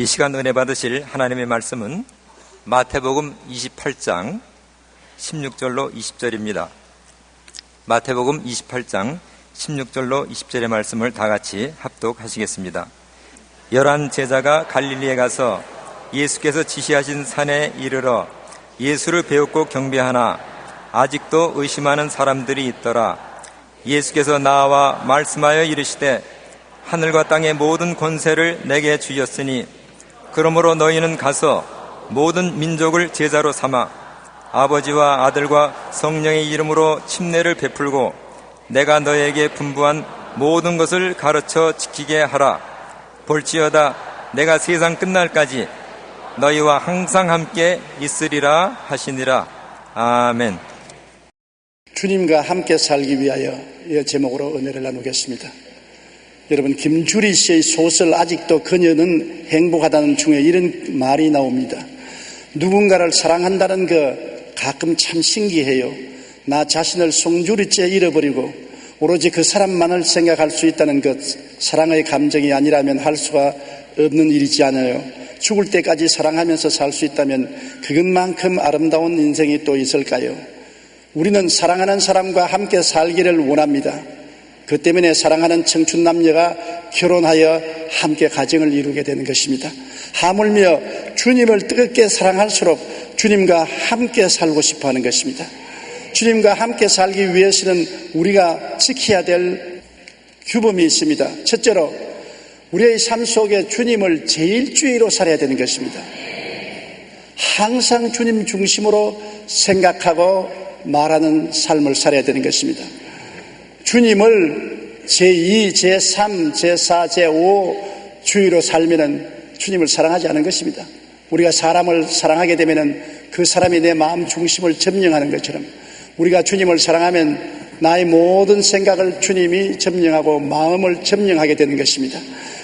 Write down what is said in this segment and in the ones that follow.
이 시간 은혜 받으실 하나님의 말씀은 마태복음 28장 16절로 20절입니다. 마태복음 28장 16절로 20절의 말씀을 다 같이 합독하시겠습니다. 11 제자가 갈릴리에 가서 예수께서 지시하신 산에 이르러 예수를 배웠고 경배하나 아직도 의심하는 사람들이 있더라. 예수께서 나와 말씀하여 이르시되 하늘과 땅의 모든 권세를 내게 주셨으니 그러므로 너희는 가서 모든 민족을 제자로 삼아 아버지와 아들과 성령의 이름으로 침례를 베풀고 내가 너희에게 분부한 모든 것을 가르쳐 지키게 하라. 볼지어다 내가 세상 끝날까지 너희와 항상 함께 있으리라 하시니라. 아멘. 주님과 함께 살기 위하여 이 제목으로 은혜를 나누겠습니다. 여러분, 김주리 씨의 소설 아직도 그녀는 행복하다는 중에 이런 말이 나옵니다. 누군가를 사랑한다는 거 가끔 참 신기해요. 나 자신을 송주리째 잃어버리고 오로지 그 사람만을 생각할 수 있다는 것, 사랑의 감정이 아니라면 할 수가 없는 일이지 않아요. 죽을 때까지 사랑하면서 살 수 있다면 그것만큼 아름다운 인생이 또 있을까요? 우리는 사랑하는 사람과 함께 살기를 원합니다. 그 때문에 사랑하는 청춘 남녀가 결혼하여 함께 가정을 이루게 되는 것입니다. 하물며 주님을 뜨겁게 사랑할수록 주님과 함께 살고 싶어 하는 것입니다. 주님과 함께 살기 위해서는 우리가 지켜야 될 규범이 있습니다. 첫째로 우리의 삶 속에 주님을 제1주의로 살아야 되는 것입니다. 항상 주님 중심으로 생각하고 말하는 삶을 살아야 되는 것입니다. 주님을 제2, 제3, 제4, 제5 주의로 살면은 주님을 사랑하지 않은 것입니다. 우리가 사람을 사랑하게 되면은 그 사람이 내 마음 중심을 점령하는 것처럼 우리가 주님을 사랑하면 나의 모든 생각을 주님이 점령하고 마음을 점령하게 되는 것입니다.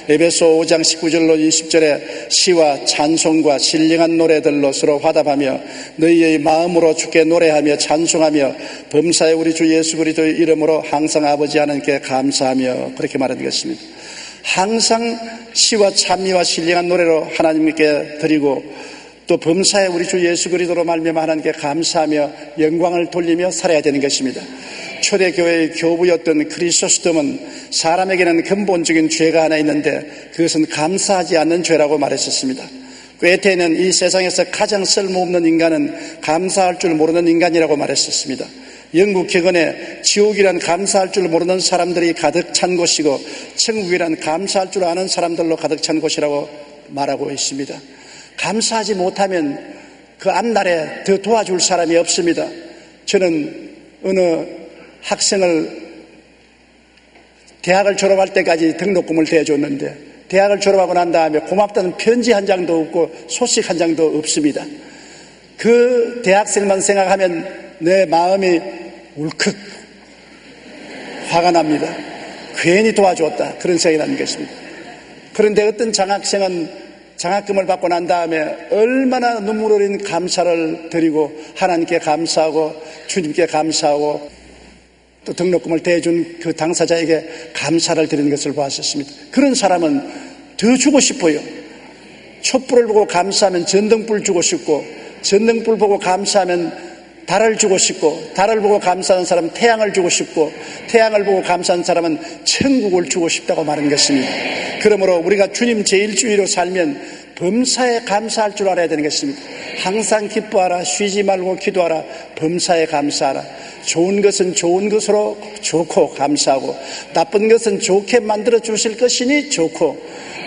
에베소 5장 19절로 20절에 시와 찬송과 신령한 노래들로 서로 화답하며 너희의 마음으로 주께 노래하며 찬송하며 범사에 우리 주 예수 그리스도의 이름으로 항상 아버지 하나님께 감사하며 그렇게 말하는 것입니다. 항상 시와 찬미와 신령한 노래로 하나님께 드리고 또 범사에 우리 주 예수 그리스도로 말미암아 하나님께 감사하며 영광을 돌리며 살아야 되는 것입니다. 초대교회의 교부였던 크리소스톰은 사람에게는 근본적인 죄가 하나 있는데 그것은 감사하지 않는 죄라고 말했었습니다. 괴테는 이 세상에서 가장 쓸모없는 인간은 감사할 줄 모르는 인간이라고 말했었습니다. 영국 격언에 지옥이란 감사할 줄 모르는 사람들이 가득 찬 곳이고 천국이란 감사할 줄 아는 사람들로 가득 찬 곳이라고 말하고 있습니다. 감사하지 못하면 그 앞날에 더 도와줄 사람이 없습니다. 저는 어느 학생을 대학을 졸업할 때까지 등록금을 대줬는데 대학을 졸업하고 난 다음에 고맙다는 편지 한 장도 없고 소식 한 장도 없습니다. 그 대학생만 생각하면 내 마음이 울컥 화가 납니다. 괜히 도와줬다 그런 생각이 나는 것입니다. 그런데 어떤 장학생은 장학금을 받고 난 다음에 얼마나 눈물 어린 감사를 드리고 하나님께 감사하고 주님께 감사하고 또 등록금을 대준 그 당사자에게 감사를 드리는 것을 보았었습니다. 그런 사람은 더 주고 싶어요. 촛불을 보고 감사하면 전등불 주고 싶고 전등불 보고 감사하면 달을 주고 싶고 달을 보고 감사하는 사람은 태양을 주고 싶고 태양을 보고 감사하는 사람은 천국을 주고 싶다고 말하는 것입니다. 그러므로 우리가 주님 제1주의로 살면 범사에 감사할 줄 알아야 되는 것입니다. 항상 기뻐하라, 쉬지 말고 기도하라, 범사에 감사하라. 좋은 것은 좋은 것으로 좋고 감사하고 나쁜 것은 좋게 만들어 주실 것이니 좋고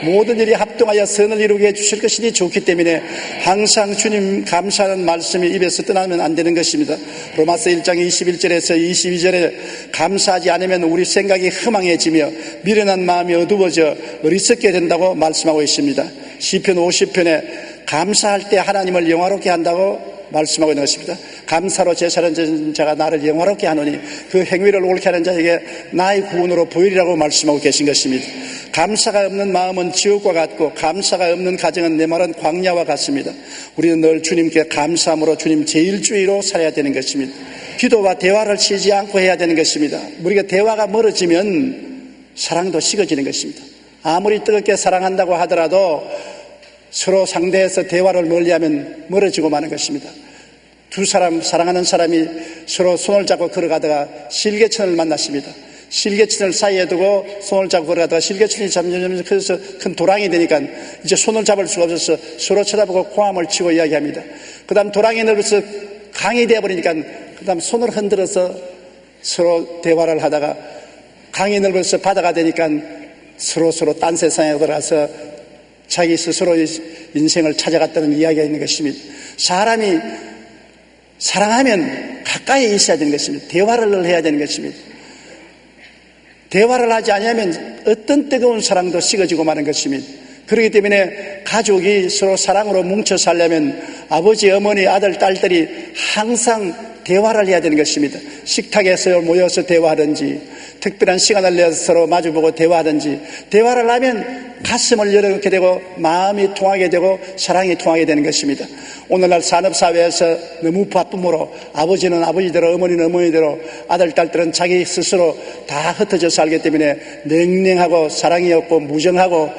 모든 일이 합동하여 선을 이루게 해주실 것이니 좋기 때문에 항상 주님 감사하는 말씀이 입에서 떠나면 안 되는 것입니다. 로마서 1장 21절에서 22절에 감사하지 않으면 우리 생각이 허망해지며 미련한 마음이 어두워져 어리석게 된다고 말씀하고 있습니다. 시편 50편에 감사할 때 하나님을 영화롭게 한다고 말씀하고 있는 것입니다. 감사로 제사하는 자가 나를 영화롭게 하노니 그 행위를 옳게 하는 자에게 나의 구원으로 보이리라고 말씀하고 계신 것입니다. 감사가 없는 마음은 지옥과 같고 감사가 없는 가정은 내 말은 광야와 같습니다. 우리는 늘 주님께 감사함으로 주님 제1주의로 살아야 되는 것입니다. 기도와 대화를 쉬지 않고 해야 되는 것입니다. 우리가 대화가 멀어지면 사랑도 식어지는 것입니다. 아무리 뜨겁게 사랑한다고 하더라도 서로 상대해서 대화를 멀리하면 멀어지고 마는 것입니다. 두 사람, 사랑하는 사람이 서로 손을 잡고 걸어가다가 실개천을 만났습니다. 실개천을 사이에 두고 손을 잡고 걸어가다가 실개천이 점점 커져서 큰 도랑이 되니까 이제 손을 잡을 수가 없어서 서로 쳐다보고 고함을 치고 이야기합니다. 그 다음 도랑이 넓어서 강이 되어버리니까 그 다음 손을 흔들어서 서로 대화를 하다가 강이 넓어서 바다가 되니까 서로 딴 세상에 들어가서 자기 스스로의 인생을 찾아갔다는 이야기가 있는 것입니다. 사람이 사랑하면 가까이 있어야 되는 것입니다. 대화를 해야 되는 것입니다. 대화를 하지 않으면 어떤 뜨거운 사랑도 식어지고 마는 것입니다. 그렇기 때문에 가족이 서로 사랑으로 뭉쳐 살려면 아버지, 어머니, 아들, 딸들이 항상 대화를 해야 되는 것입니다. 식탁에서 모여서 대화하든지 특별한 시간을 내서 서로 마주보고 대화하든지 대화를 하면 가슴을 열어놓게 되고 마음이 통하게 되고 사랑이 통하게 되는 것입니다. 오늘날 산업사회에서 너무 바쁨으로 아버지는 아버지대로 어머니는 어머니대로 아들, 딸들은 자기 스스로 다 흩어져 살기 때문에 냉랭하고 사랑이 없고 무정하고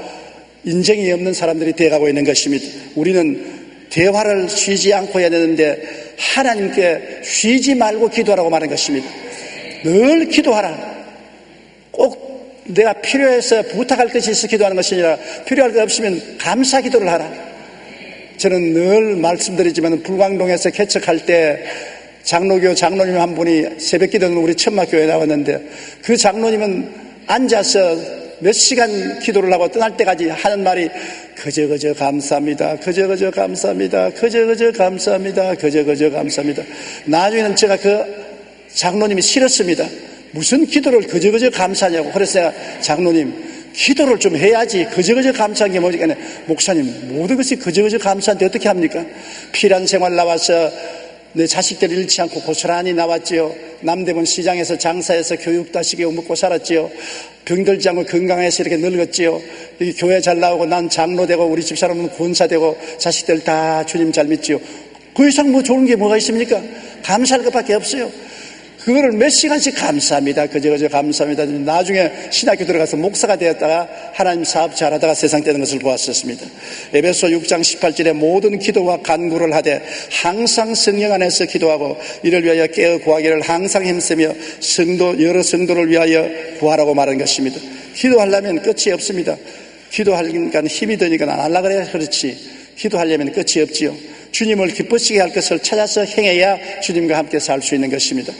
인정이 없는 사람들이 되어가고 있는 것입니다. 우리는 대화를 쉬지 않고 해야 되는데 하나님께 쉬지 말고 기도하라고 말하는 것입니다. 늘 기도하라. 꼭 내가 필요해서 부탁할 것이 있어 기도하는 것이 아니라 필요할 것 없으면 감사 기도를 하라. 저는 늘 말씀드리지만 불광동에서 개척할 때 장로교 장로님 한 분이 새벽 기도는 우리 천막교회에 나왔는데 그 장로님은 앉아서 몇 시간 기도를 하고 떠날 때까지 하는 말이 그저 감사합니다. 그저 감사합니다. 그저 감사합니다. 그저 감사합니다. 나중에는 제가 그 장로님이 싫었습니다. 무슨 기도를 그저 감사하냐고. 그래서 내가 장로님 기도를 좀 해야지 그저 감사한 게 뭐니까 목사님 모든 것이 그저 감사한데 어떻게 합니까? 피란 생활 나와서 내 자식들 잃지 않고 고스란히 나왔지요. 남대문 시장에서 장사해서 교육도 시키고 먹고 살았지요. 병들지 않고 건강해서 이렇게 늙었지요. 여기 교회 잘 나오고 난 장로 되고 우리 집사람은 권사 되고 자식들 다 주님 잘 믿지요. 그 이상 뭐 좋은 게 뭐가 있습니까? 감사할 것밖에 없어요. 그거를 몇 시간씩 감사합니다. 그저 감사합니다. 나중에 신학교 들어가서 목사가 되었다가 하나님 사업 잘하다가 세상 떼는 것을 보았었습니다. 에베소 6장 18절에 모든 기도와 간구를 하되 항상 성령 안에서 기도하고 이를 위하여 깨어 구하기를 항상 힘쓰며 여러 성도를 위하여 구하라고 말한 것입니다. 기도하려면 끝이 없습니다. 기도하니까 힘이 드니까 안 하려고 그래. 그렇지. 기도하려면 끝이 없지요. 주님을 기쁘시게 할 것을 찾아서 행해야 주님과 함께 살 수 있는 것입니다.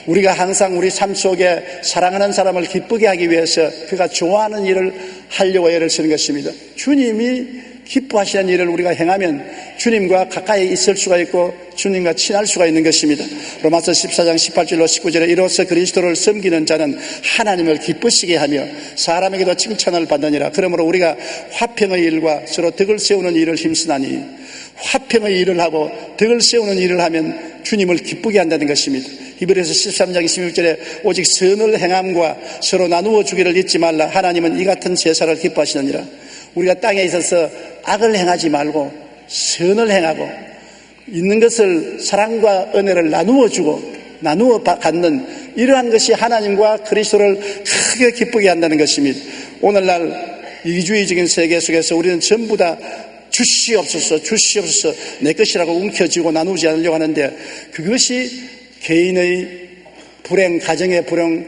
우리가 항상 우리 삶 속에 사랑하는 사람을 기쁘게 하기 위해서 그가 좋아하는 일을 하려고 애를 쓰는 것입니다. 주님이 기뻐하시는 일을 우리가 행하면 주님과 가까이 있을 수가 있고 주님과 친할 수가 있는 것입니다. 로마서 14장 18절로 19절에 이로써 그리스도를 섬기는 자는 하나님을 기쁘시게 하며 사람에게도 칭찬을 받느니라. 그러므로 우리가 화평의 일과 서로 덕을 세우는 일을 힘쓰나니 화평의 일을 하고 덕을 세우는 일을 하면 주님을 기쁘게 한다는 것입니다. 히브리서 13장 26절에 오직 선을 행함과 서로 나누어 주기를 잊지 말라. 하나님은 이 같은 제사를 기뻐하시느니라. 우리가 땅에 있어서 악을 행하지 말고 선을 행하고 있는 것을 사랑과 은혜를 나누어 주고 나누어 갖는 이러한 것이 하나님과 그리스도를 크게 기쁘게 한다는 것입니다. 오늘날 이기주의적인 세계 속에서 우리는 전부 다 주시옵소서 내 것이라고 움켜쥐고 나누지 않으려고 하는데 그것이 개인의 불행, 가정의 불행,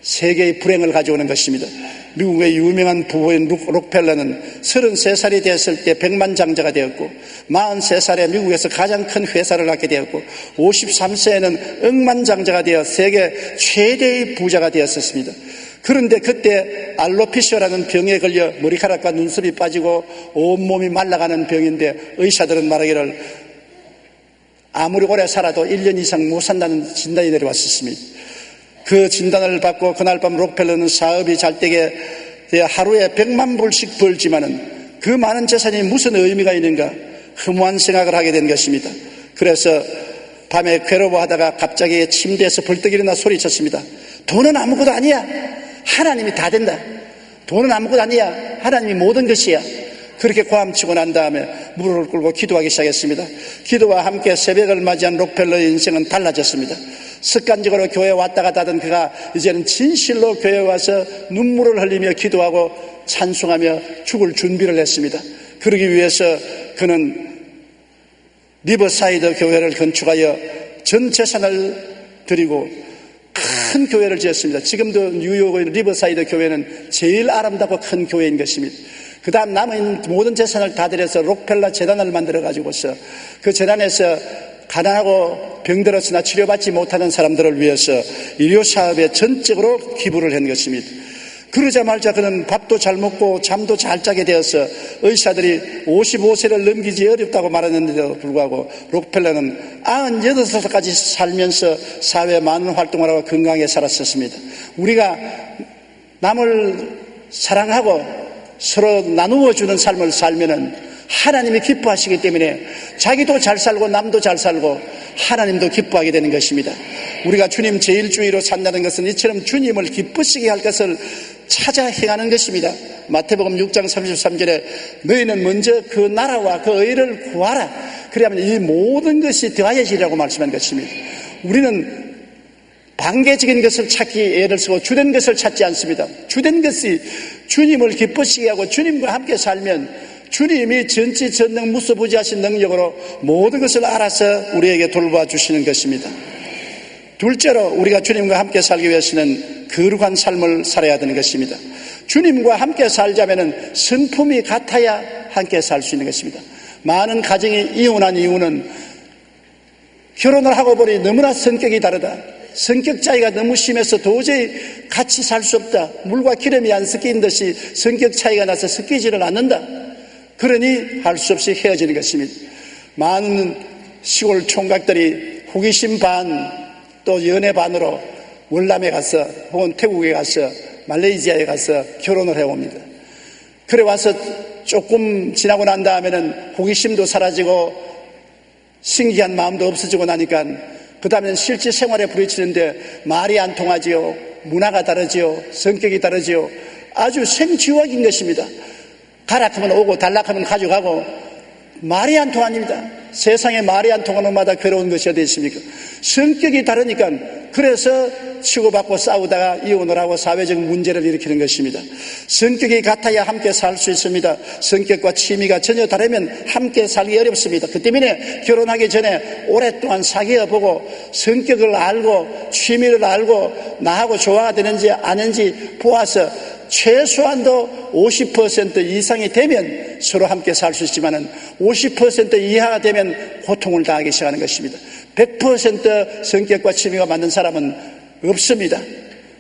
세계의 불행을 가져오는 것입니다. 미국의 유명한 부부인 록펠러는 33살이 되었을 때 백만장자가 되었고 43살에 미국에서 가장 큰 회사를 갖게 되었고 53세에는 억만장자가 되어 세계 최대의 부자가 되었습니다. 그런데 그때 알로피시아라는 병에 걸려 머리카락과 눈썹이 빠지고 온몸이 말라가는 병인데 의사들은 말하기를 아무리 오래 살아도 1년 이상 못 산다는 진단이 내려왔었습니다. 그 진단을 받고 그날 밤 록펠러는 사업이 잘 되게 하루에 100만 불씩 벌지만은 그 많은 재산이 무슨 의미가 있는가 허무한 생각을 하게 된 것입니다. 그래서 밤에 괴로워하다가 갑자기 침대에서 벌떡 일어나 소리쳤습니다. 돈은 아무것도 아니야. 하나님이 다 된다. 돈은 아무것도 아니야. 하나님이 모든 것이야. 그렇게 고함치고 난 다음에 무릎을 꿇고 기도하기 시작했습니다. 기도와 함께 새벽을 맞이한 록펠러의 인생은 달라졌습니다. 습관적으로 교회에 왔다 갔다 하던 그가 이제는 진실로 교회에 와서 눈물을 흘리며 기도하고 찬송하며 죽을 준비를 했습니다. 그러기 위해서 그는 리버사이드 교회를 건축하여 전 재산을 드리고 큰 교회를 지었습니다. 지금도 뉴욕의 리버사이드 교회는 제일 아름답고 큰 교회인 것입니다. 그 다음 남은 모든 재산을 다 들여서 록펠러 재단을 만들어 가지고서 그 재단에서 가난하고 병들었으나 치료받지 못하는 사람들을 위해서 의료사업에 전적으로 기부를 한 것입니다. 그러자마자 그는 밥도 잘 먹고 잠도 잘 자게 되어서 의사들이 55세를 넘기지 어렵다고 말했는데도 불구하고 록펠러는 98살까지 살면서 사회에 많은 활동을 하고 건강하게 살았었습니다. 우리가 남을 사랑하고 서로 나누어 주는 삶을 살면은 하나님이 기뻐하시기 때문에 자기도 잘 살고 남도 잘 살고 하나님도 기뻐하게 되는 것입니다. 우리가 주님 제일주의로 산다는 것은 이처럼 주님을 기쁘시게 할 것을 찾아 행하는 것입니다. 마태복음 6장 33절에 너희는 먼저 그 나라와 그 의를 구하라. 그래야만 이 모든 것이 더하여지리라고 말씀한 것입니다. 우리는 반개적인 것을 찾기 애를 쓰고 주된 것을 찾지 않습니다. 주된 것이 주님을 기쁘시게 하고 주님과 함께 살면 주님이 전지전능 무소부지하신 능력으로 모든 것을 알아서 우리에게 돌봐주시는 것입니다. 둘째로 우리가 주님과 함께 살기 위해서는 거룩한 삶을 살아야 되는 것입니다. 주님과 함께 살자면 성품이 같아야 함께 살 수 있는 것입니다. 많은 가정이 이혼한 이유는 결혼을 하고 보니 너무나 성격이 다르다. 성격 차이가 너무 심해서 도저히 같이 살 수 없다. 물과 기름이 안 섞인 듯이 성격 차이가 나서 섞이지를 않는다. 그러니 할 수 없이 헤어지는 것입니다. 많은 시골 총각들이 호기심 반 또 연애 반으로 월남에 가서 혹은 태국에 가서 말레이시아에 가서 결혼을 해옵니다. 그래 와서 조금 지나고 난 다음에는 호기심도 사라지고 신기한 마음도 없어지고 나니까 그 다음에는 실제 생활에 부딪히는데 말이 안 통하지요. 문화가 다르지요. 성격이 다르지요. 아주 생쥐와인 것입니다. 가라 하면 오고 달라 하면 가져가고 말이 안 통합니다. 세상에 말이 안 통하는 마다 괴로운 것이 어디 있습니까? 성격이 다르니까 그래서 치고받고 싸우다가 이혼을 하고 사회적 문제를 일으키는 것입니다. 성격이 같아야 함께 살 수 있습니다. 성격과 취미가 전혀 다르면 함께 살기 어렵습니다. 그 때문에 결혼하기 전에 오랫동안 사귀어보고 성격을 알고 취미를 알고 나하고 조화가 되는지 아닌지 보아서 최소한도 50% 이상이 되면 서로 함께 살 수 있지만은 50% 이하가 되면 고통을 당하기 시작하는 것입니다. 100% 성격과 취미가 맞는 사람은 없습니다.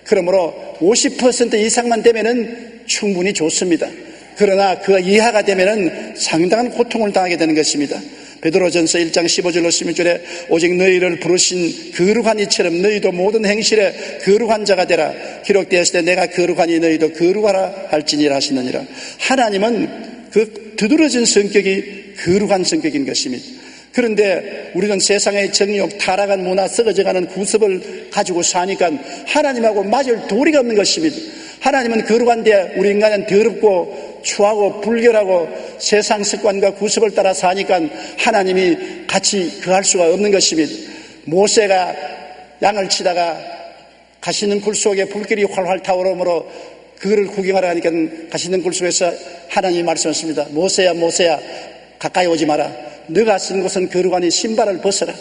그러므로 50% 이상만 되면은 충분히 좋습니다. 그러나 그 이하가 되면은 상당한 고통을 당하게 되는 것입니다. 베드로전서 1장 15절로 16절에 오직 너희를 부르신 거룩한 이처럼 너희도 모든 행실에 거룩한 자가 되라. 기록되었을 때 내가 거룩하니 너희도 거룩하라 할지니라 하시느니라. 하나님은 그 두드러진 성격이 거룩한 성격인 것입니다. 그런데 우리는 세상의 정욕, 타락한 문화, 썩어져가는 구습을 가지고 사니까 하나님하고 맞을 도리가 없는 것입니다. 하나님은 거룩한데 우리 인간은 더럽고 추하고 불결하고 세상 습관과 구습을 따라 사니까 하나님이 같이 거할 수가 없는 것입니다. 모세가 양을 치다가 가시는 굴 속에 불길이 활활 타오르므로 그거를 구경하러 가니까 가시는 굴 속에서 하나님이 말씀하십니다. 모세야 모세야 가까이 오지 마라. 너가 쓴 곳은 거룩하니 신발을 벗어라.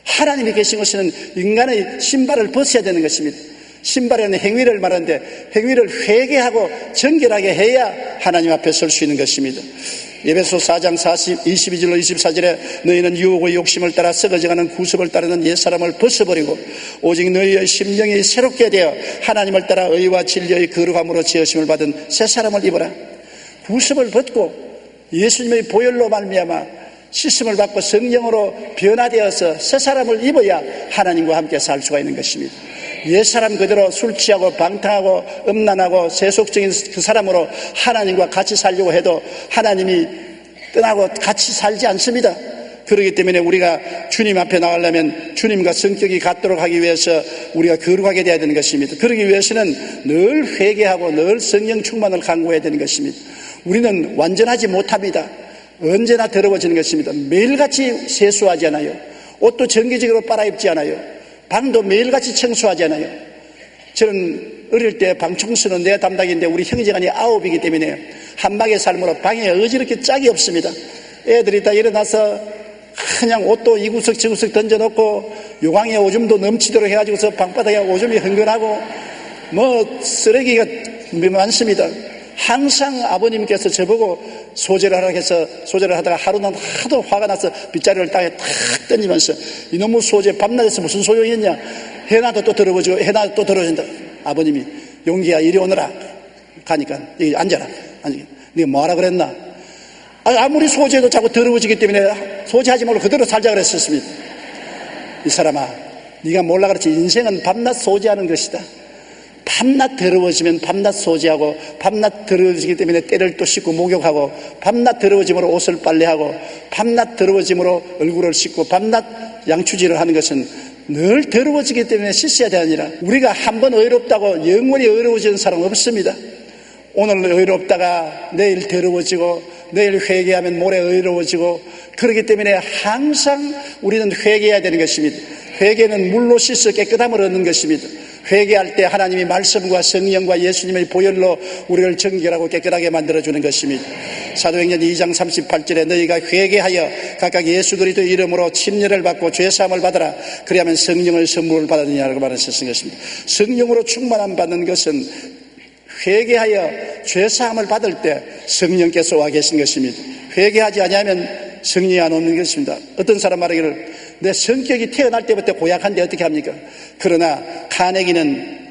하나님이 계신 곳에는 인간의 신발을 벗어야 되는 것입니다. 신발에는 행위를 말하는데 행위를 회개하고 정결하게 해야 하나님 앞에 설 수 있는 것입니다. 에베소 4장 22절로 24절에 너희는 유혹의 욕심을 따라 썩어져가는 구습을 따르는 옛사람을 벗어버리고 오직 너희의 심령이 새롭게 되어 하나님을 따라 의와 진리의 거룩함으로 지으심을 받은 새 사람을 입어라. 구습을 벗고 예수님의 보혈로 말미암아 씻음을 받고 성령으로 변화되어서 새 사람을 입어야 하나님과 함께 살 수가 있는 것입니다. 옛사람 그대로 술 취하고 방탕하고 음란하고 세속적인 그 사람으로 하나님과 같이 살려고 해도 하나님이 떠나고 같이 살지 않습니다. 그렇기 때문에 우리가 주님 앞에 나가려면 주님과 성격이 같도록 하기 위해서 우리가 거룩하게 되어야 되는 것입니다. 그러기 위해서는 늘 회개하고 늘 성령 충만을 강구해야 되는 것입니다. 우리는 완전하지 못합니다. 언제나 더러워지는 것입니다. 매일같이 세수하지 않아요. 옷도 정기적으로 빨아입지 않아요. 방도 매일같이 청소하잖아요. 저는 어릴 때 방 청소는 내 담당인데 우리 형제간이 9이기 때문에 한방의 삶으로 방에 어지럽게 짝이 없습니다. 애들이 다 일어나서 그냥 옷도 이구석 저구석 던져놓고 요강에 오줌도 넘치도록 해가지고서 방바닥에 오줌이 흥건하고 뭐 쓰레기가 많습니다. 항상 아버님께서 저보고 소재를 하라고 해서 소재를 하다가 하루는 하도 화가 나서 빗자루를 땅에 탁 던지면서 이놈의 소재 밤낮에서 무슨 소용이 있냐, 해놔도 또 더러워지고 해놔도 또 더러워진다. 아버님이 용기야 이리 오너라 가니까 여기 앉아라. 네가 뭐하라 그랬나? 아무리 소재도 자꾸 더러워지기 때문에 소재하지 말고 그대로 살자 그랬었습니다. 이 사람아, 네가 몰라 그렇지 인생은 밤낮 소재하는 것이다. 밤낮 더러워지면 밤낮 소재하고, 밤낮 더러워지기 때문에 때를 또 씻고 목욕하고, 밤낮 더러워짐으로 옷을 빨래하고, 밤낮 더러워짐으로 얼굴을 씻고, 밤낮 양추질을 하는 것은 늘 더러워지기 때문에 씻어야 되느니라. 우리가 한번 의롭다고 영원히 의로워지는 사람 없습니다. 오늘 의롭다가 내일 더러워지고, 내일 회개하면 모레 의로워지고, 그렇기 때문에 항상 우리는 회개해야 되는 것입니다. 회개는 물로 씻어 깨끗함을 얻는 것입니다. 회개할 때 하나님이 말씀과 성령과 예수님의 보혈로 우리를 정결하고 깨끗하게 만들어주는 것입니다. 사도행전 2장 38절에 너희가 회개하여 각각 예수 그리스도의 이름으로 침례를 받고 죄사함을 받아라. 그리하면 성령을 선물을 받느냐라고 말했었던 것입니다. 성령으로 충만함 받는 것은 회개하여 죄사함을 받을 때 성령께서 와 계신 것입니다. 회개하지 아니하면 성령이 안 오는 것입니다. 어떤 사람 말하기를 내 성격이 태어날 때부터 고약한데 어떻게 합니까? 그러나 카네기는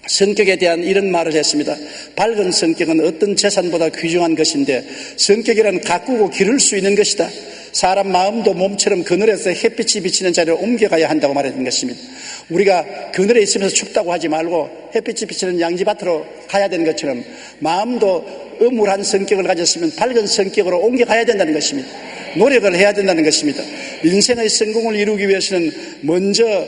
성격에 대한 이런 말을 했습니다. 밝은 성격은 어떤 재산보다 귀중한 것인데 성격이란 가꾸고 기를 수 있는 것이다. 사람 마음도 몸처럼 그늘에서 햇빛이 비치는 자리로 옮겨가야 한다고 말했던 것입니다. 우리가 그늘에 있으면서 춥다고 하지 말고 햇빛이 비치는 양지밭으로 가야 되는 것처럼 마음도 음울한 성격을 가졌으면 밝은 성격으로 옮겨가야 된다는 것입니다. 노력을 해야 된다는 것입니다. 인생의 성공을 이루기 위해서는 먼저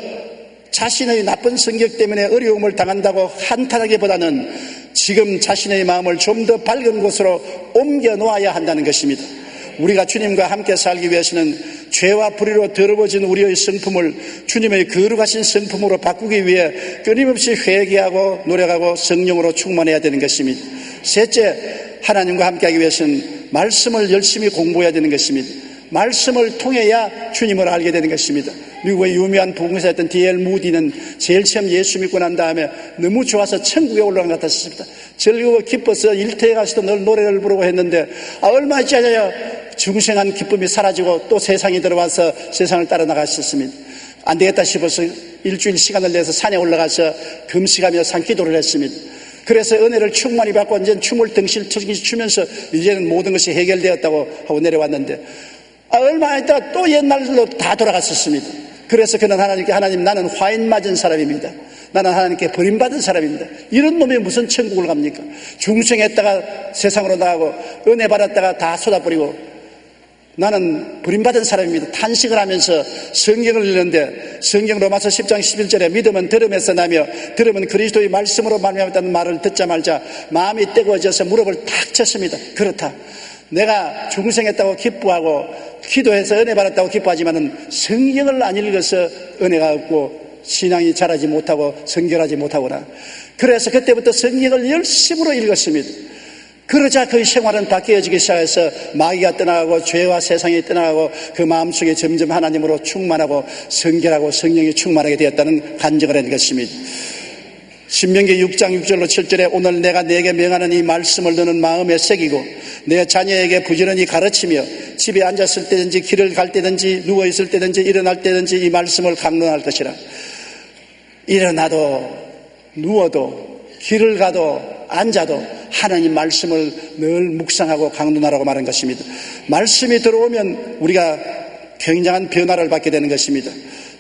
자신의 나쁜 성격 때문에 어려움을 당한다고 한탄하기보다는 지금 자신의 마음을 좀 더 밝은 곳으로 옮겨 놓아야 한다는 것입니다. 우리가 주님과 함께 살기 위해서는 죄와 불의로 더러워진 우리의 성품을 주님의 거룩하신 성품으로 바꾸기 위해 끊임없이 회개하고 노력하고 성령으로 충만해야 되는 것입니다. 셋째, 하나님과 함께하기 위해서는 말씀을 열심히 공부해야 되는 것입니다. 말씀을 통해야 주님을 알게 되는 것입니다. 미국의 유명한 복음서였던 D.L. 무디는 제일 처음 예수 믿고 난 다음에 너무 좋아서 천국에 올라간 것 같았습니다. 즐거워 기뻐서 일터에 가서도 늘 노래를 부르고 했는데 얼마 있지 않아요 중생한 기쁨이 사라지고 또 세상이 들어와서 세상을 따라 나갔었습니다. 안 되겠다 싶어서 일주일 시간을 내서 산에 올라가서 금식하며 산기도를 했습니다. 그래서 은혜를 충만히 받고 이제 춤을 덩실 추면서 이제는 모든 것이 해결되었다고 하고 내려왔는데 얼마 있다가 또 옛날로 다 돌아갔었습니다. 그래서 그는 하나님께 하나님 나는 화인 맞은 사람입니다. 나는 하나님께 버림받은 사람입니다. 이런 놈이 무슨 천국을 갑니까? 중생했다가 세상으로 나가고 은혜 받았다가 다 쏟아버리고 나는 버림받은 사람입니다. 탄식을 하면서 성경을 읽는데 성경 로마서 10장 11절에 믿음은 들음에서 나며 들음은 그리스도의 말씀으로 말미암았다는 말을 듣자 말자 마음이 뜨거워져서 무릎을 탁 쳤습니다. 그렇다. 내가 중생했다고 기뻐하고 기도해서 은혜 받았다고 기뻐하지만은 성경을 안 읽어서 은혜가 없고 신앙이 자라지 못하고 성결하지 못하구나. 그래서 그때부터 성경을 열심으로 읽었습니다. 그러자 그의 생활은 바뀌어지기 시작해서 마귀가 떠나가고 죄와 세상이 떠나가고 그 마음속에 점점 하나님으로 충만하고 성결하고 성령이 충만하게 되었다는 간증을 한 것입니다. 신명기 6장 6절로 7절에 오늘 내가 네게 명하는 이 말씀을 너는 마음에 새기고 내 자녀에게 부지런히 가르치며 집에 앉았을 때든지 길을 갈 때든지 누워있을 때든지 일어날 때든지 이 말씀을 강론할 것이라. 일어나도 누워도 길을 가도 앉아도 하나님 말씀을 늘 묵상하고 강론하라고 말한 것입니다. 말씀이 들어오면 우리가 굉장한 변화를 받게 되는 것입니다.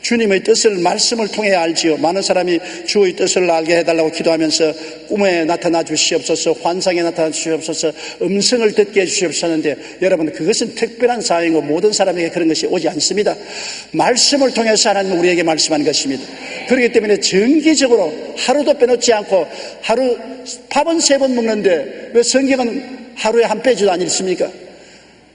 주님의 뜻을 말씀을 통해 알지요. 많은 사람이 주의 뜻을 알게 해달라고 기도하면서 꿈에 나타나 주시옵소서, 환상에 나타나 주시옵소서, 음성을 듣게 해주시옵소서 하는데 여러분 그것은 특별한 사항이고 모든 사람에게 그런 것이 오지 않습니다. 말씀을 통해서 하나님은 우리에게 말씀하는 것입니다. 그렇기 때문에 정기적으로 하루도 빼놓지 않고 하루 밥은 3번 먹는데 왜 성경은 하루에 한 페이지도 안 읽습니까?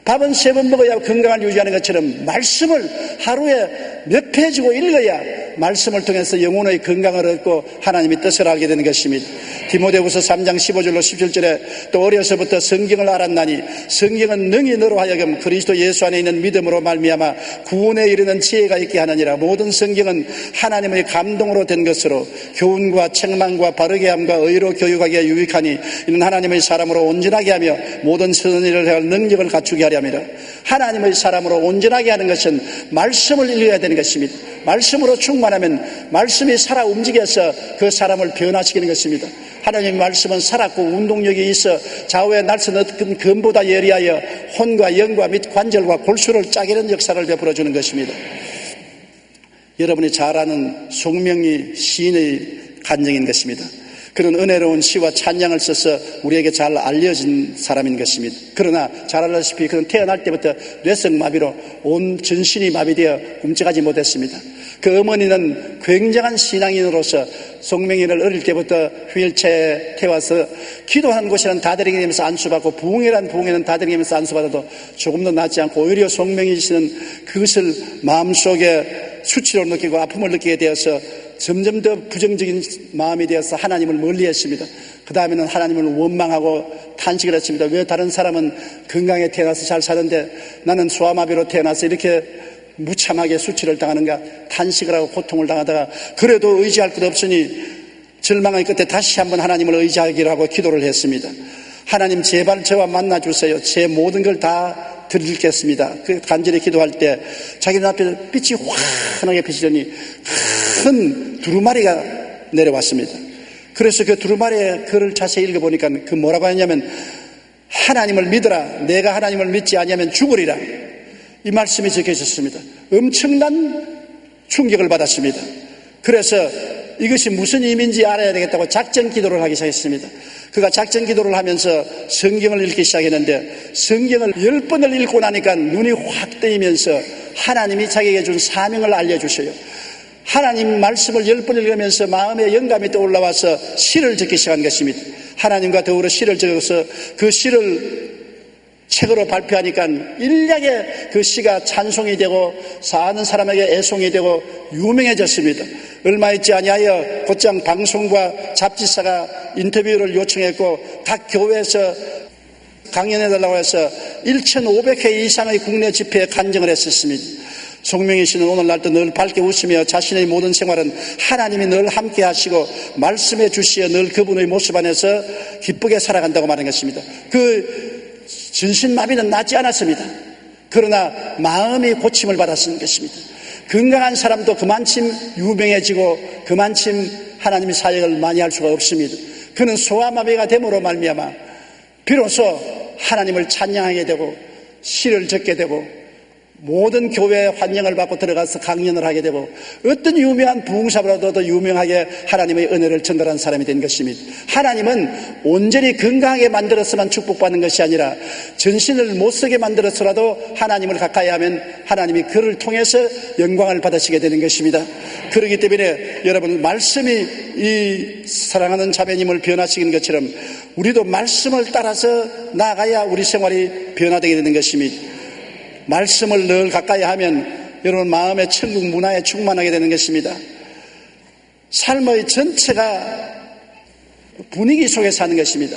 밥은 3번 먹어야 건강을 유지하는 것처럼 말씀을 하루에 몇 페이지고 읽어야 말씀을 통해서 영혼의 건강을 얻고 하나님의 뜻을 알게 되는 것입니다. 디모데후서 3장 15절로 17절에 또 어려서부터 성경을 알았나니 성경은 능히 너로 하여금 그리스도 예수 안에 있는 믿음으로 말미암아 구원에 이르는 지혜가 있게 하느니라. 모든 성경은 하나님의 감동으로 된 것으로 교훈과 책망과 바르게 함과 의로 교육하기에 유익하니 이는 하나님의 사람으로 온전하게 하며 모든 선의를 할 능력을 갖추게 하려 함이라. 하나님의 사람으로 온전하게 하는 것은 말씀을 읽어야 되는 것입니다. 말씀으로 충만하면 말씀이 살아 움직여서 그 사람을 변화시키는 것입니다. 하나님의 말씀은 살았고 운동력이 있어 좌우에 날선 어떤 검보다 예리하여 혼과 영과 및 관절과 골수를 짜기는 역사를 베풀어 주는 것입니다. 여러분이 잘 아는 송명희 시인의 간증인 것입니다. 그런 은혜로운 시와 찬양을 써서 우리에게 잘 알려진 사람인 것입니다. 그러나 잘 알다시피 그는 태어날 때부터 뇌성마비로 온 전신이 마비되어 움직이지 못했습니다. 그 어머니는 굉장한 신앙인으로서 송명희를 어릴 때부터 휠체어에 태워서 기도하는 곳에는 다스리면서 안수받고 부흥회란 부흥회는 다스리면서 안수받아도 조금도 낫지 않고 오히려 송명희 씨는 그것을 마음속에 수치로 느끼고 아픔을 느끼게 되어서 점점 더 부정적인 마음이 되어서 하나님을 멀리했습니다. 그 다음에는 하나님을 원망하고 탄식을 했습니다. 왜 다른 사람은 건강에 태어나서 잘 사는데 나는 소아마비로 태어나서 이렇게 무참하게 수치를 당하는가, 탄식을 하고 고통을 당하다가 그래도 의지할 것 없으니 절망의 끝에 다시 한번 하나님을 의지하기로 하고 기도를 했습니다. 하나님 제발 저와 만나주세요. 제 모든 걸 다 드리겠습니다. 그 간절히 기도할 때 자기 눈앞에 빛이 환하게 비치더니 큰 두루마리가 내려왔습니다. 그래서 그 두루마리의 글을 자세히 읽어보니까 그 뭐라고 하냐면 하나님을 믿어라. 내가 하나님을 믿지 아니하면 죽으리라. 이 말씀이 적혀 있었습니다. 엄청난 충격을 받았습니다. 그래서 이것이 무슨 의미인지 알아야 되겠다고 작전 기도를 하기 시작했습니다. 그가 작전 기도를 하면서 성경을 읽기 시작했는데 성경을 10번을 읽고 나니까 눈이 확 뜨이면서 하나님이 자기에게 준 사명을 알려주셔요. 하나님 말씀을 10번 읽으면서 마음에 영감이 떠올라와서 시를 적기 시작한 것입니다. 하나님과 더불어 시를 적어서 그 시를 책으로 발표하니까 일약에 그 시가 찬송이 되고 사는 사람에게 애송이 되고 유명해졌습니다. 얼마 있지 아니하여 곧장 방송과 잡지사가 인터뷰를 요청했고 각 교회에서 강연해달라고 해서 1,500회 이상의 국내 집회에 간증을 했었습니다. 송명희 씨는 오늘날도 늘 밝게 웃으며 자신의 모든 생활은 하나님이 늘 함께 하시고 말씀해 주시어 늘 그분의 모습 안에서 기쁘게 살아간다고 말한 것입니다. 그 전신마비는 낫지 않았습니다. 그러나 마음이 고침을 받았는 것입니다. 건강한 사람도 그만큼 유명해지고 그만큼 하나님의 사역을 많이 할 수가 없습니다. 그는 소아마비가 됨으로 말미암아 비로소 하나님을 찬양하게 되고 시를 적게 되고 모든 교회에 환영을 받고 들어가서 강연을 하게 되고 어떤 유명한 부흥사보다도 더 유명하게 하나님의 은혜를 전달한 사람이 된 것입니다. 하나님은 온전히 건강하게 만들어서만 축복받는 것이 아니라 전신을 못쓰게 만들어서라도 하나님을 가까이 하면 하나님이 그를 통해서 영광을 받으시게 되는 것입니다. 그렇기 때문에 여러분 말씀이 이 사랑하는 자매님을 변화시키는 것처럼 우리도 말씀을 따라서 나아가야 우리 생활이 변화되게 되는 것입니다. 말씀을 늘 가까이 하면 여러분 마음의 천국 문화에 충만하게 되는 것입니다. 삶의 전체가 분위기 속에 사는 것입니다.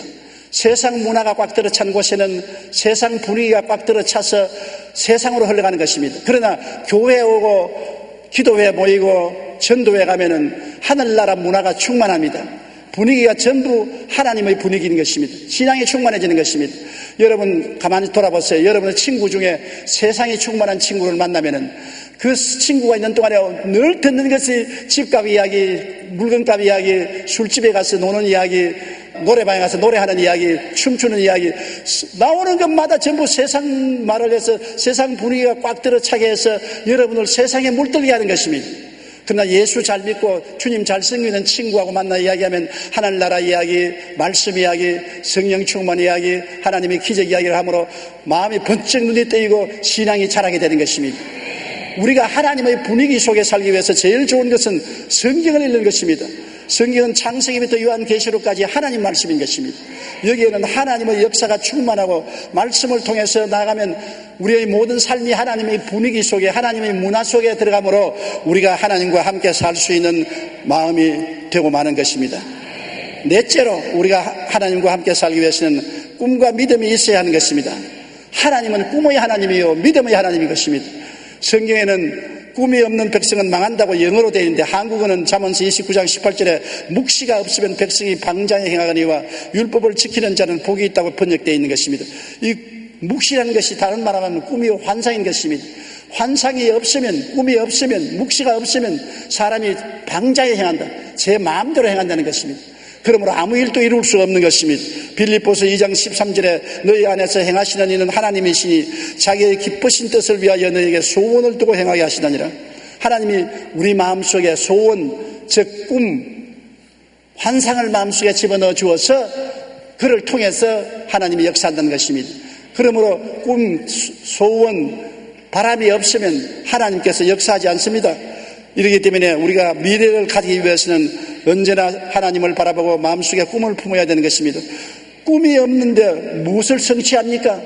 세상 문화가 꽉 들어찬 곳에는 세상 분위기가 꽉 들어차서 세상으로 흘러가는 것입니다. 그러나 교회에 오고 기도회에 모이고 전도회 가면은 하늘나라 문화가 충만합니다. 분위기가 전부 하나님의 분위기인 것입니다. 신앙이 충만해지는 것입니다. 여러분 가만히 돌아보세요. 여러분의 친구 중에 세상이 충만한 친구를 만나면은 그 친구가 있는 동안에 늘 듣는 것이 집값 이야기, 물건값 이야기, 술집에 가서 노는 이야기, 노래방에 가서 노래하는 이야기, 춤추는 이야기, 나오는 것마다 전부 세상 말을 해서 세상 분위기가 꽉 들어차게 해서 여러분을 세상에 물들게 하는 것입니다. 그러나 예수 잘 믿고 주님 잘 섬기는 친구하고 만나 이야기하면 하늘나라 이야기, 말씀 이야기, 성령 충만 이야기, 하나님의 기적 이야기를 함으로 마음이 번쩍 눈이 뜨이고 신앙이 자라게 되는 것입니다. 우리가 하나님의 분위기 속에 살기 위해서 제일 좋은 것은 성경을 읽는 것입니다. 성경은 창세기부터 요한계시록까지 하나님 말씀인 것입니다. 여기에는 하나님의 역사가 충만하고 말씀을 통해서 나가면 우리의 모든 삶이 하나님의 분위기 속에 하나님의 문화 속에 들어가므로 우리가 하나님과 함께 살 수 있는 마음이 되고 마는 것입니다. 넷째로 우리가 하나님과 함께 살기 위해서는 꿈과 믿음이 있어야 하는 것입니다. 하나님은 꿈의 하나님이요 믿음의 하나님인 것입니다. 성경에는 꿈이 없는 백성은 망한다고 영어로 되어 있는데 한국어는 잠언서 29장 18절에 묵시가 없으면 백성이 방장에 행하거니와 율법을 지키는 자는 복이 있다고 번역되어 있는 것입니다. 이 묵시라는 것이 다른 말하면 꿈이요 환상인 것입니다. 환상이 없으면, 꿈이 없으면, 묵시가 없으면 사람이 방장에 행한다. 제 마음대로 행한다는 것입니다. 그러므로 아무 일도 이룰 수 없는 것입니다. 빌립보서 2장 13절에 너희 안에서 행하시는 이는 하나님이시니 자기의 기쁘신 뜻을 위하여 너희에게 소원을 두고 행하게 하시느니라. 하나님이 우리 마음속에 소원, 즉 꿈, 환상을 마음속에 집어넣어 주어서 그를 통해서 하나님이 역사한다는 것입니다. 그러므로 꿈, 소원, 바람이 없으면 하나님께서 역사하지 않습니다. 이렇기 때문에 우리가 미래를 가지기 위해서는 언제나 하나님을 바라보고 마음속에 꿈을 품어야 되는 것입니다. 꿈이 없는데 무엇을 성취합니까?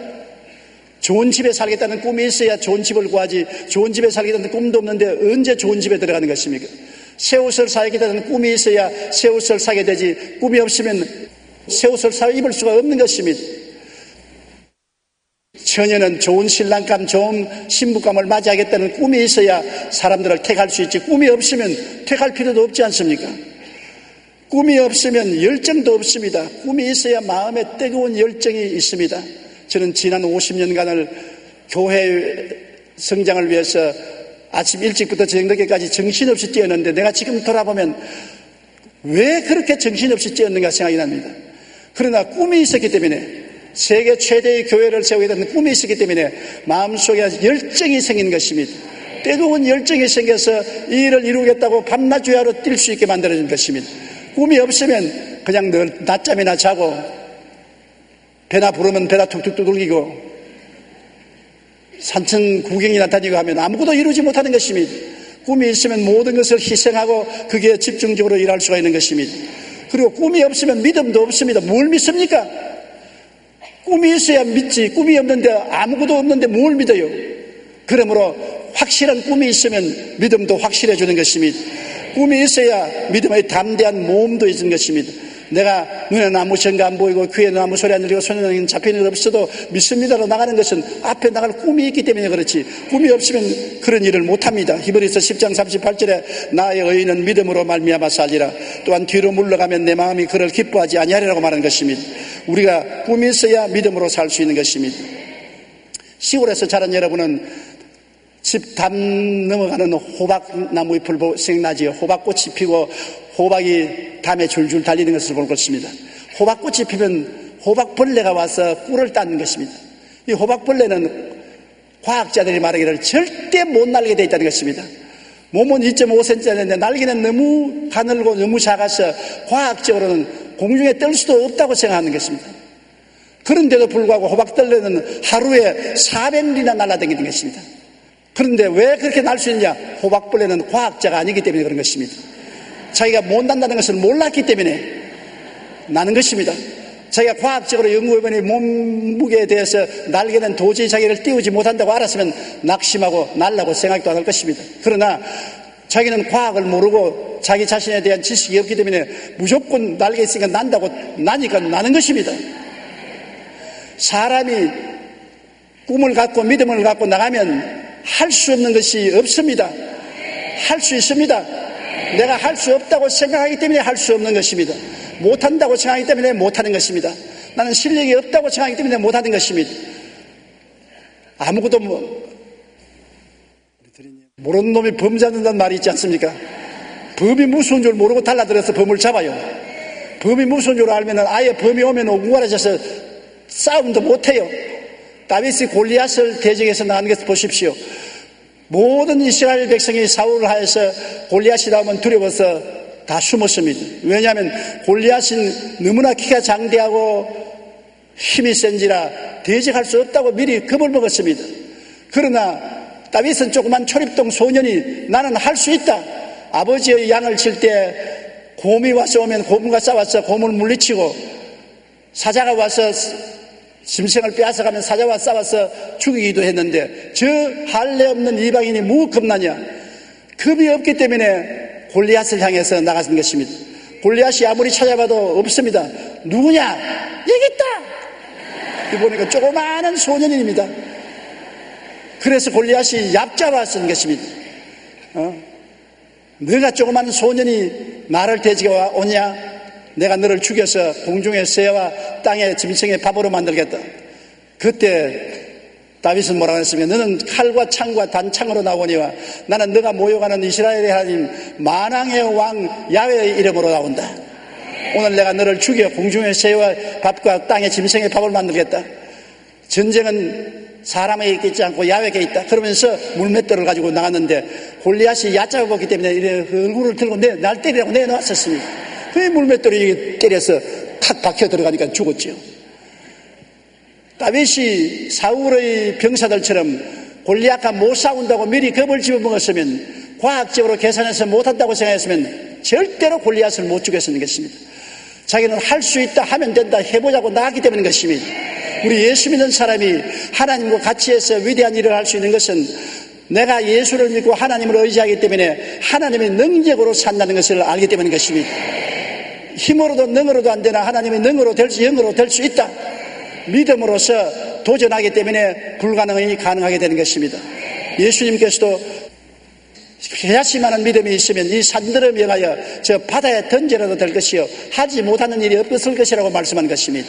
좋은 집에 살겠다는 꿈이 있어야 좋은 집을 구하지, 좋은 집에 살겠다는 꿈도 없는데 언제 좋은 집에 들어가는 것입니까? 새 옷을 사겠다는 꿈이 있어야 새 옷을 사게 되지, 꿈이 없으면 새 옷을 사 입을 수가 없는 것입니다. 처녀는 좋은 신랑감, 좋은 신부감을 맞이하겠다는 꿈이 있어야 사람들을 택할 수 있지, 꿈이 없으면 택할 필요도 없지 않습니까? 꿈이 없으면 열정도 없습니다. 꿈이 있어야 마음에 뜨거운 열정이 있습니다. 저는 지난 50년간을 교회 성장을 위해서 아침 일찍부터 저녁 늦게까지 정신없이 뛰었는데 내가 지금 돌아보면 왜 그렇게 정신없이 뛰었는가 생각이 납니다. 그러나 꿈이 있었기 때문에, 세계 최대의 교회를 세우게 되는 꿈이 있었기 때문에 마음속에 열정이 생긴 것입니다. 뜨거운 열정이 생겨서 이 일을 이루겠다고 밤낮 주야로 뛸 수 있게 만들어진 것입니다. 꿈이 없으면 그냥 늘 낮잠이나 자고 배나 부르면 배나 툭툭 두들기고 산천 구경이나 다니고 하면 아무것도 이루지 못하는 것입니다. 꿈이 있으면 모든 것을 희생하고 거기에 집중적으로 일할 수가 있는 것입니다. 그리고 꿈이 없으면 믿음도 없습니다. 뭘 믿습니까? 꿈이 있어야 믿지, 꿈이 없는데 아무것도 없는데 뭘 믿어요? 그러므로 확실한 꿈이 있으면 믿음도 확실해지는 것입니다. 꿈이 있어야 믿음의 담대한 모험도 있는 것입니다. 내가 눈에는 아무 생각 안 보이고 귀에는 아무 소리 안 들리고 손에는 잡히는 일 없어도 믿습니다로 나가는 것은 앞에 나갈 꿈이 있기 때문에 그렇지, 꿈이 없으면 그런 일을 못합니다. 히브리서 10장 38절에 나의 의인은 믿음으로 말미암아 살리라. 또한 뒤로 물러가면 내 마음이 그를 기뻐하지 아니하리라고 말하는 것입니다. 우리가 꿈이 있어야 믿음으로 살 수 있는 것입니다. 시골에서 자란 여러분은 집 담 넘어가는 호박나무 잎을 생각나지요. 호박꽃이 피고 호박이 담에 줄줄 달리는 것을 볼 것입니다. 호박꽃이 피면 호박벌레가 와서 꿀을 따는 것입니다. 이 호박벌레는 과학자들이 말하기를 절대 못 날게 되어 있다는 것입니다. 몸은 2.5cm인데 날개는 너무 가늘고 너무 작아서 과학적으로는 공중에 뜰 수도 없다고 생각하는 것입니다. 그런데도 불구하고 호박벌레는 하루에 400리나 날아다니는 것입니다. 그런데 왜 그렇게 날 수 있느냐? 호박벌레는 과학자가 아니기 때문에 그런 것입니다. 자기가 못 난다는 것을 몰랐기 때문에 나는 것입니다. 자기가 과학적으로 연구해보니 몸무게에 대해서 날개는 도저히 자기를 띄우지 못한다고 알았으면 낙심하고 날라고 생각도 안 할 것입니다. 그러나 자기는 과학을 모르고 자기 자신에 대한 지식이 없기 때문에 무조건 날개 있으니까 난다고 나니까 나는 것입니다. 사람이 꿈을 갖고 믿음을 갖고 나가면 할 수 없는 것이 없습니다. 할 수 있습니다. 내가 할 수 없다고 생각하기 때문에 할 수 없는 것입니다. 못한다고 생각하기 때문에 못하는 것입니다. 나는 실력이 없다고 생각하기 때문에 못하는 것입니다. 아무것도 모르는 놈이 범 잡는다는 말이 있지 않습니까? 범이 무서운 줄 모르고 달라들어서 범을 잡아요. 범이 무서운 줄 알면 아예 범이 오면 오구가라져서 싸움도 못해요. 다윗이 골리앗을 대적해서 나온 것을 보십시오. 모든 이스라엘 백성이 사울을 하여서 골리앗이 나오면 두려워서 다 숨었습니다. 왜냐하면 골리앗은 너무나 키가 장대하고 힘이 센지라 대적할 수 없다고 미리 겁을 먹었습니다. 그러나 다윗은 조그만 초립동 소년이 나는 할 수 있다. 아버지의 양을 칠 때 곰이 와서 오면 곰과 싸워서 곰을 물리치고, 사자가 와서 짐승을 빼앗아가면 사자와 싸워서 죽이기도 했는데, 저 할례 없는 이방인이 뭐 겁나냐? 겁이 없기 때문에 골리앗을 향해서 나가는 것입니다. 골리앗이 아무리 찾아봐도 없습니다. 누구냐? 여기 있다! 보니까 조그마한 소년입니다. 그래서 골리앗이 얕잡아쓴 것입니다. 너가 조그마한 소년이 나를 대지가 오냐? 내가 너를 죽여서 공중의 새와 땅의 짐승의 밥으로 만들겠다. 그때 다윗은 뭐라고 했으면, 너는 칼과 창과 단창으로 나오니와 나는 너가 모욕하는 이스라엘의 하나님 만왕의 왕 야훼의 이름으로 나온다. 오늘 내가 너를 죽여 공중의 새와 밥과 땅의 짐승의 밥을 만들겠다. 전쟁은 사람에게 있지 않고 야훼에게 있다. 그러면서 물맷돌을 가지고 나갔는데, 골리앗이 얕잡아 보기 때문에 이래 얼굴을 들고 날 때리라고 내놓았었습니다. 그 물맷돌이 때려서 탁 박혀 들어가니까 죽었죠. 다윗이 사울의 병사들처럼 골리앗과 못 싸운다고 미리 겁을 집어먹었으면, 과학적으로 계산해서 못한다고 생각했으면 절대로 골리앗을 못 죽였는 것입니다. 자기는 할 수 있다, 하면 된다, 해보자고 나갔기 때문인 것입니다. 우리 예수 믿는 사람이 하나님과 같이 해서 위대한 일을 할 수 있는 것은, 내가 예수를 믿고 하나님을 의지하기 때문에 하나님의 능력으로 산다는 것을 알기 때문인 것입니다. 힘으로도 능으로도 안 되나 하나님의 능으로 영으로 될 수 있다. 믿음으로써 도전하기 때문에 불가능이 가능하게 되는 것입니다. 예수님께서도 회야시만한 믿음이 있으면 이 산들을 명하여 저 바다에 던져라도 될 것이요 하지 못하는 일이 없을 것이라고 말씀한 것입니다.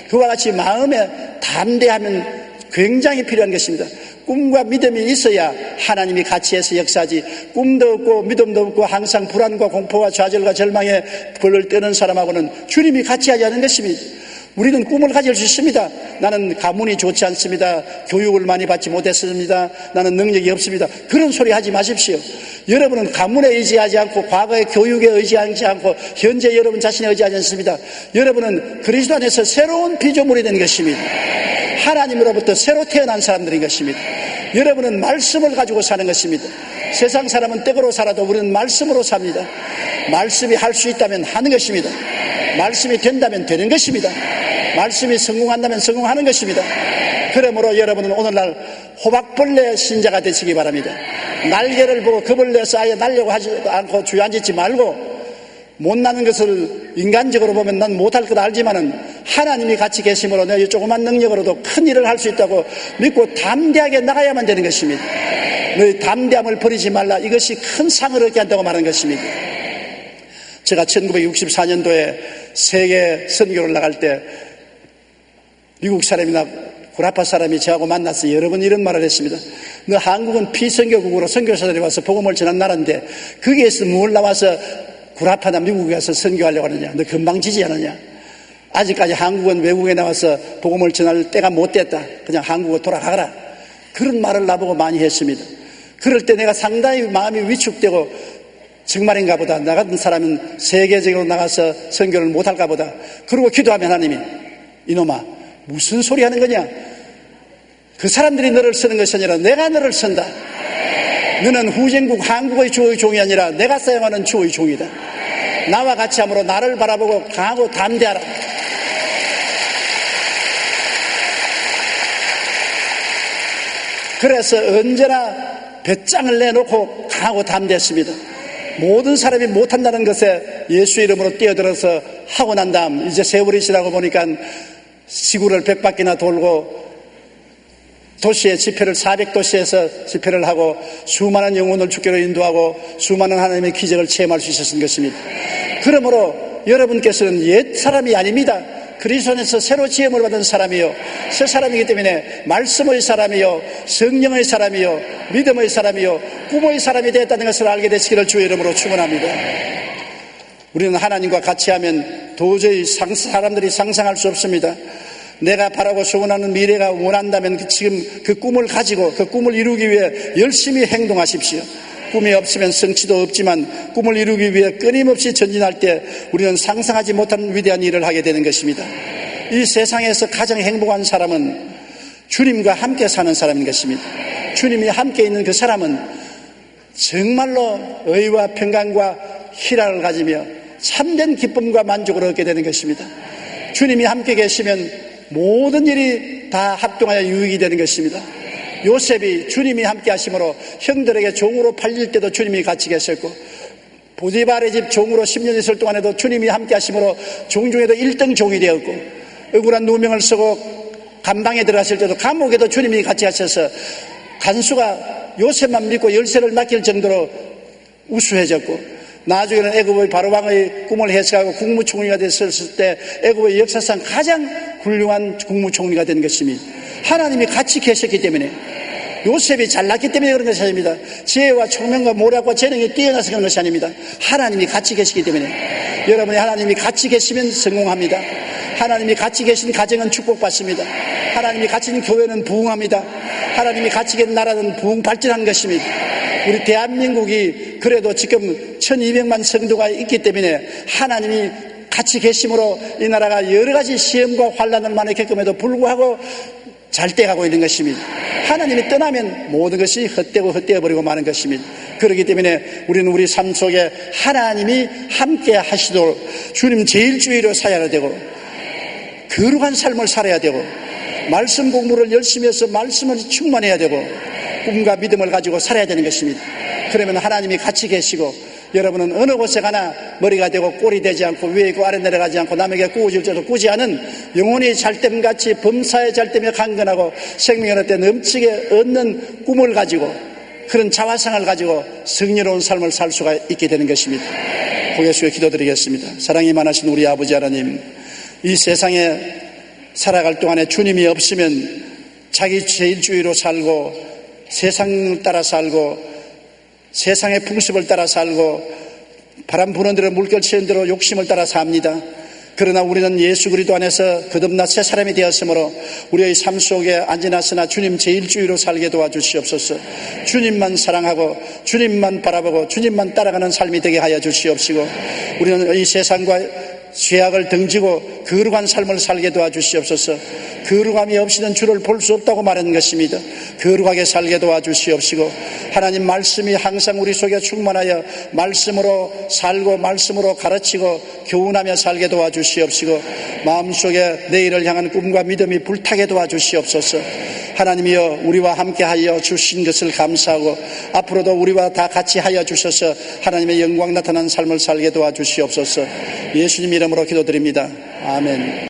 그와 같이 마음에 담대하면 굉장히 필요한 것입니다. 꿈과 믿음이 있어야 하나님이 같이 해서 역사하지, 꿈도 없고 믿음도 없고 항상 불안과 공포와 좌절과 절망에 벌을 떠는 사람하고는 주님이 같이 하지 않은 것입니다. 우리는 꿈을 가질 수 있습니다. 나는 가문이 좋지 않습니다. 교육을 많이 받지 못했습니다. 나는 능력이 없습니다. 그런 소리 하지 마십시오. 여러분은 가문에 의지하지 않고 과거의 교육에 의지하지 않고 현재 여러분 자신에 의지하지 않습니다. 여러분은 그리스도 안에서 새로운 피조물이 된 것입니다. 하나님으로부터 새로 태어난 사람들인 것입니다. 여러분은 말씀을 가지고 사는 것입니다. 세상 사람은 떡으로 살아도 우리는 말씀으로 삽니다. 말씀이 할 수 있다면 하는 것입니다. 말씀이 된다면 되는 것입니다. 말씀이 성공한다면 성공하는 것입니다. 그러므로 여러분은 오늘날 호박벌레 신자가 되시기 바랍니다. 날개를 보고 겁을 내서 아예 날려고 하지 않고 주저앉지 말고, 못나는 것을 인간적으로 보면 난 못할 것 알지만은 하나님이 같이 계심으로 내 조그만 능력으로도 큰 일을 할 수 있다고 믿고 담대하게 나가야만 되는 것입니다. 너희 담대함을 버리지 말라. 이것이 큰 상을 얻게 한다고 말하는 것입니다. 제가 1964년도에 세계 선교를 나갈 때 미국 사람이나 구라파 사람이 저하고 만나서 여러 번 이런 말을 했습니다. 너 한국은 피선교국으로 선교사들이 와서 복음을 전한 나라인데 거기에서 뭘 나와서 구라파나 미국에 가서 선교하려고 하느냐? 너 금방 지지 않느냐? 아직까지 한국은 외국에 나와서 복음을 전할 때가 못 됐다. 그냥 한국으로 돌아가라. 그런 말을 나보고 많이 했습니다. 그럴 때 내가 상당히 마음이 위축되고, 정말인가 보다. 나 같은 사람은 세계적으로 나가서 선교를 못할까 보다. 그러고 기도하면 하나님이, 이놈아 무슨 소리 하는 거냐? 그 사람들이 너를 쓰는 것이 아니라 내가 너를 쓴다. 너는 후진국 한국의 주의 종이 아니라 내가 사용하는 주의 종이다. 나와 같이 함으로 나를 바라보고 강하고 담대하라. 그래서 언제나 배짱을 내놓고 강하고 담대했습니다. 모든 사람이 못한다는 것에 예수 이름으로 뛰어들어서 하고 난 다음 이제 세월이 지나고 보니까 지구를 100바퀴나 돌고 도시의 집회를 400도시에서 집회를 하고 수많은 영혼을 주께로 인도하고 수많은 하나님의 기적을 체험할 수 있었던 것입니다. 그러므로 여러분께서는 옛 사람이 아닙니다. 그리스도 안에서 새로 지음을 받은 사람이요, 새 사람이기 때문에 말씀의 사람이요, 성령의 사람이요, 믿음의 사람이요, 꿈의 사람이 되었다는 것을 알게 되시기를 주의 이름으로 축원합니다. 우리는 하나님과 같이 하면 도저히 사람들이 상상할 수 없습니다. 내가 바라고 소원하는 미래가 원한다면 지금 그 꿈을 가지고 그 꿈을 이루기 위해 열심히 행동하십시오. 꿈이 없으면 성취도 없지만 꿈을 이루기 위해 끊임없이 전진할 때 우리는 상상하지 못한 위대한 일을 하게 되는 것입니다. 이 세상에서 가장 행복한 사람은 주님과 함께 사는 사람인 것입니다. 주님이 함께 있는 그 사람은 정말로 의와 평강과 희락을 가지며 참된 기쁨과 만족을 얻게 되는 것입니다. 주님이 함께 계시면 모든 일이 다 합동하여 유익이 되는 것입니다. 요셉이 주님이 함께 하심으로 형들에게 종으로 팔릴 때도 주님이 같이 계셨고, 보디발의 집 종으로 10년 있을 동안에도 주님이 함께 하심으로 종 중에도 1등 종이 되었고, 억울한 누명을 쓰고 감방에 들어갔을 때도 감옥에도 주님이 같이 하셔서 간수가 요셉만 믿고 열쇠를 맡길 정도로 우수해졌고, 나중에는 애굽의 바로왕의 꿈을 해석하고 국무총리가 됐을 때 애굽의 역사상 가장 훌륭한 국무총리가 된 것입니다. 하나님이 같이 계셨기 때문에, 요셉이 잘났기 때문에 그런 것이 아닙니다. 지혜와 총명과 모략과 재능이 뛰어나서 그런 것이 아닙니다. 하나님이 같이 계시기 때문에. 여러분이 하나님이 같이 계시면 성공합니다. 하나님이 같이 계신 가정은 축복받습니다. 하나님이 같이 계신 교회는 부흥합니다. 하나님이 같이 계신 나라는 부흥 발전한 것입니다. 우리 대한민국이 그래도 지금 1200만 성도가 있기 때문에 하나님이 같이 계심으로 이 나라가 여러 가지 시험과 환난을 많이 겪음에도 불구하고 잘 돼가고 있는 것입니다. 하나님이 떠나면 모든 것이 헛되고 헛되어버리고 마는 것입니다. 그렇기 때문에 우리는 우리 삶 속에 하나님이 함께 하시도록 주님 제일주의로 살아야 되고, 거룩한 삶을 살아야 되고, 말씀 공부를 열심히 해서 말씀을 충만해야 되고, 꿈과 믿음을 가지고 살아야 되는 것입니다. 그러면 하나님이 같이 계시고, 여러분은 어느 곳에 가나 머리가 되고 꼴이 되지 않고 위에 있고 아래 내려가지 않고 남에게 꾸어질 때도 꾸지 않은 영혼이 잘됨같이 범사에 잘되며 강건하고 생명의 얻을 때 넘치게 얻는 꿈을 가지고, 그런 자화상을 가지고 승리로운 삶을 살 수가 있게 되는 것입니다. 고개 숙여 기도드리겠습니다. 사랑이 많으신 우리 아버지 하나님, 이 세상에 살아갈 동안에 주님이 없으면 자기 제일주의로 살고, 세상을 따라 살고, 세상의 풍습을 따라 살고, 바람 부는 대로 물결 치는 대로 욕심을 따라 삽니다. 그러나 우리는 예수 그리스도 안에서 거듭나 새 사람이 되었으므로 우리의 삶 속에 안지나서나 주님 제일주의로 살게 도와주시옵소서. 주님만 사랑하고 주님만 바라보고 주님만 따라가는 삶이 되게 하여 주시옵시고, 우리는 이 세상과 죄악을 등지고 거룩한 삶을 살게 도와주시옵소서. 거룩함이 없이는 주를 볼 수 없다고 말한 것입니다. 거룩하게 살게 도와주시옵시고, 하나님 말씀이 항상 우리 속에 충만하여 말씀으로 살고 말씀으로 가르치고 교훈하며 살게 도와주시옵시고, 마음속에 내일을 향한 꿈과 믿음이 불타게 도와주시옵소서. 하나님이여, 우리와 함께하여 주신 것을 감사하고 앞으로도 우리와 다 같이 하여 주셔서 하나님의 영광 나타난 삶을 살게 도와주시옵소서. 예수님 이름으로 기도드립니다. 아멘.